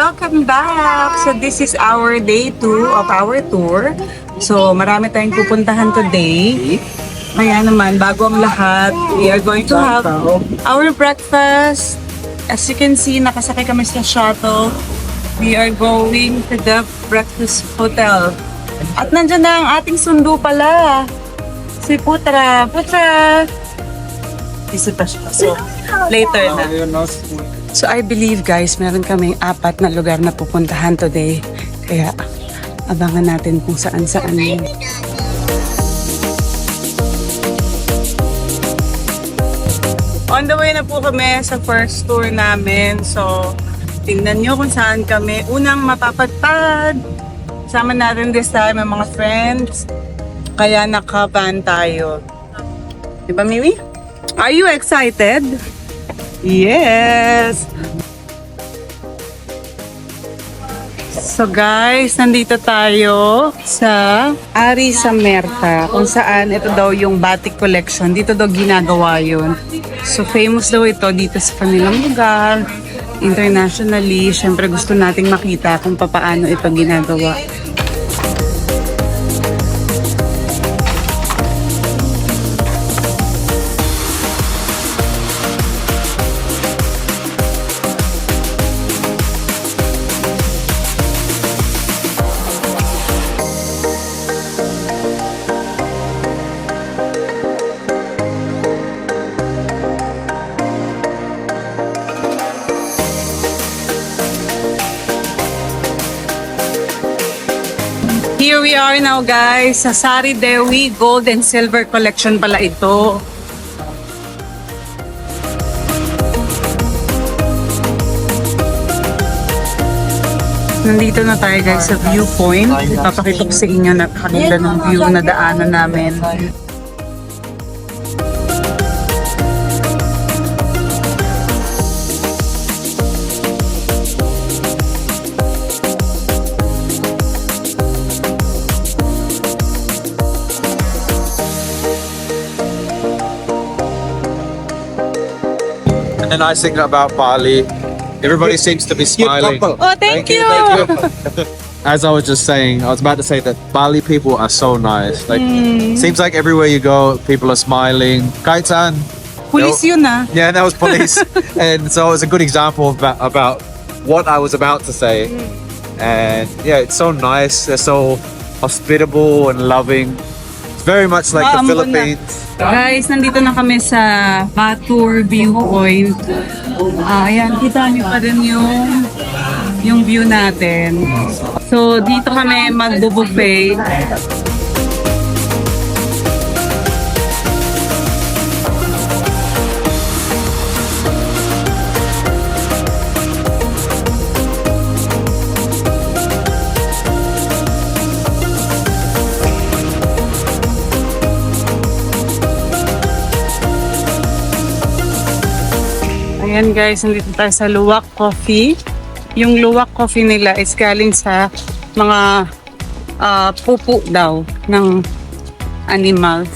welcome back! So this is our day 2 of our tour. So marami tayong pupuntahan today. Kaya naman, bago ang lahat, we are going to have our breakfast. As you can see, nakasakay kami sa shuttle. We are going to the breakfast hotel. At nandyan na ang ating sundo pala. Si Putra. Putra! Isa pa siya. So, later na. So, I believe guys, meron kaming 4 na lugar na pupuntahan today. Kaya, abangan natin kung saan-saan yun. On the way na po kami sa first tour namin. So, tingnan nyo kung saan kami unang mapapadpad. Sama natin this time ang mga friends. Kaya naka-van tayo. Diba, Mimi? Are you excited? Yes! So guys, nandito tayo sa Ari Samerta, kung saan ito daw yung batik collection. Dito daw ginagawa yun. So famous daw ito dito sa kanilang lugar. Internationally, syempre gusto nating makita kung paano ito ginagawa. Here we are now guys, sa Sari Dewi Gold and Silver Collection pala ito. Nandito na tayo guys sa viewpoint. Ipapakita ko sa inyo na kanila ng view na daanan namin. And the nice thing about Bali, everybody seems to be smiling. Oh, thank you. As I was just saying, I was about to say that Bali people are so nice. Like, seems like everywhere you go, people are smiling. Kaitan. Pulis yun ah. Yeah, that was police. And so it's a good example about what I was about to say. And yeah, it's so nice. They're so hospitable and loving. It's very much like the Philippines. Guys, nandito na kami sa Batur Viewpoint. Ayan, kita niyo pa rin yung view natin. So, dito kami magbo-buffet. Ayan guys, nandito tayo sa Luwak Coffee. Yung Luwak Coffee nila is galing sa mga pupu daw ng animals.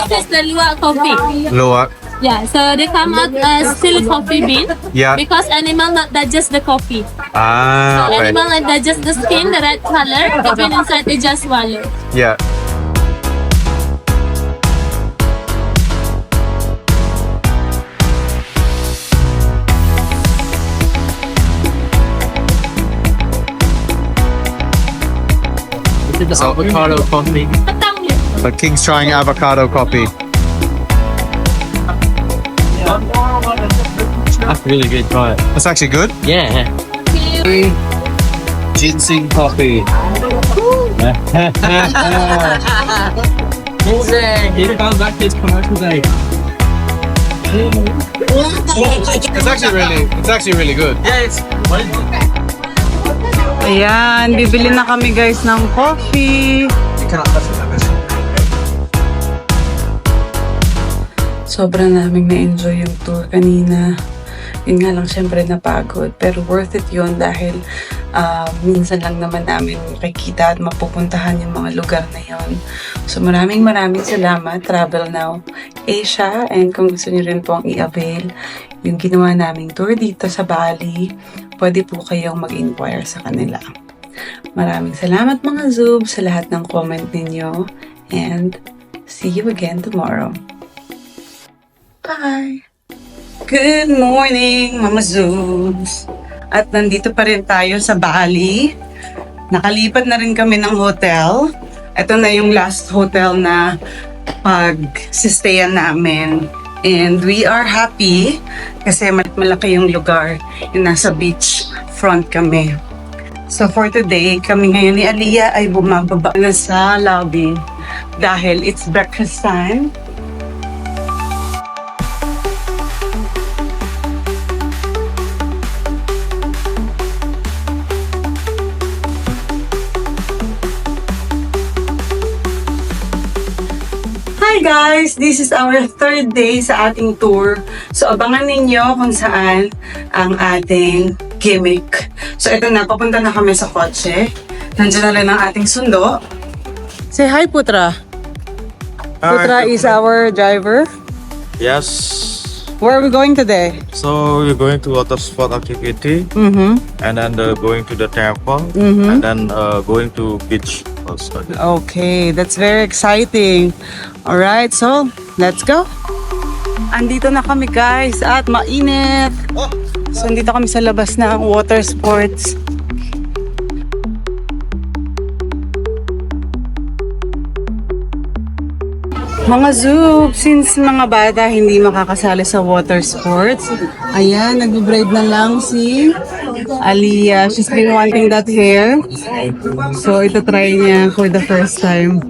This is the Luwak coffee. Luwak. Yeah, so they come out as still coffee bean. Yeah. Because animal not digest the coffee. Ah, okay. Animal not digest the skin, the red color. The bean inside they just swallow. Yeah. This is the avocado coffee. But King's trying avocado coffee. That's really good, try it. That's actually good. Yeah. Ginseng coffee. Ginseng! Here comes back to his commercial day. It's actually really good. Yeah, it's... Ayan, bibili na kami guys ng coffee. Sobrang naming na-enjoy yung tour kanina. Yun nga lang, syempre napagod. Pero worth it yun dahil minsan lang naman namin makikita at mapupuntahan yung mga lugar na yun. So maraming salamat, Travel Now Asia. And kung gusto niyo rin pong i-avail yung ginawa naming tour dito sa Bali, pwede po kayong mag-inquire sa kanila. Maraming salamat mga Zoob sa lahat ng comment ninyo. And see you again tomorrow. Bye! Good morning, Mama Zoobs! At nandito pa rin tayo sa Bali. Nakalipat na rin kami ng hotel. Ito na yung last hotel na pag-stayan namin. And we are happy kasi malaki yung lugar. Yung nasa beach front kami. So for today, kami ngayon ni Aliyah ay bumababa na sa lobby dahil it's breakfast time. Hi guys! This is our third day sa ating tour. So abangan ninyo kung saan ang ating gimmick. So ito na, papunta na kami sa kotse. Nandiyan na rin ang ating sundo. Say hi, Putra. Putra is our driver. Yes. Where are we going today? So we're going to water sport activity, and then going to the temple, and then going to beach also. Okay, that's very exciting. Alright, so let's go. Andito na kami guys at mainit. So andito kami sa labas ng water sports. Mga Zoop, since mga bata hindi makakasali sa water sports, ayan, nag-braid na lang si Aliyah. She's been wanting that hair. So, ito try niya for the first time.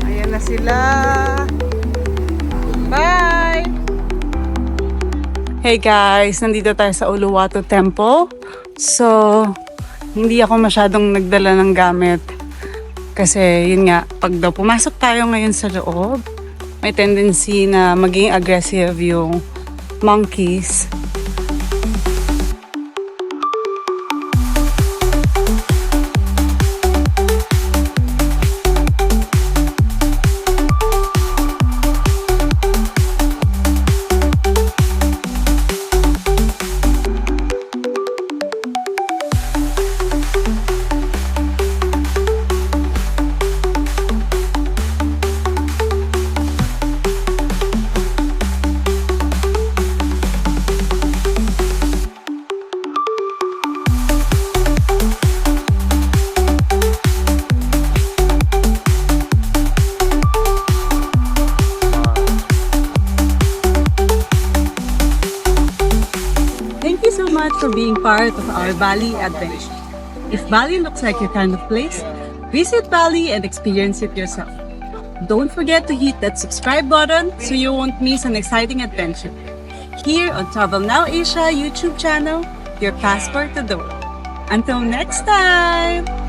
Ayan na sila. Bye! Hey guys, nandito tayo sa Uluwatu Temple. So, hindi ako masyadong nagdala ng gamit. Kasi, yun nga, pag daw pumasok tayo ngayon sa loob, may tendency na maging aggressive yung monkeys. Thank you so much for being part of our Bali adventure. If Bali looks like your kind of place, visit Bali and experience it yourself. Don't forget to hit that subscribe button so you won't miss an exciting adventure. Here on Travel Now Asia YouTube channel, your passport to the world. Until next time!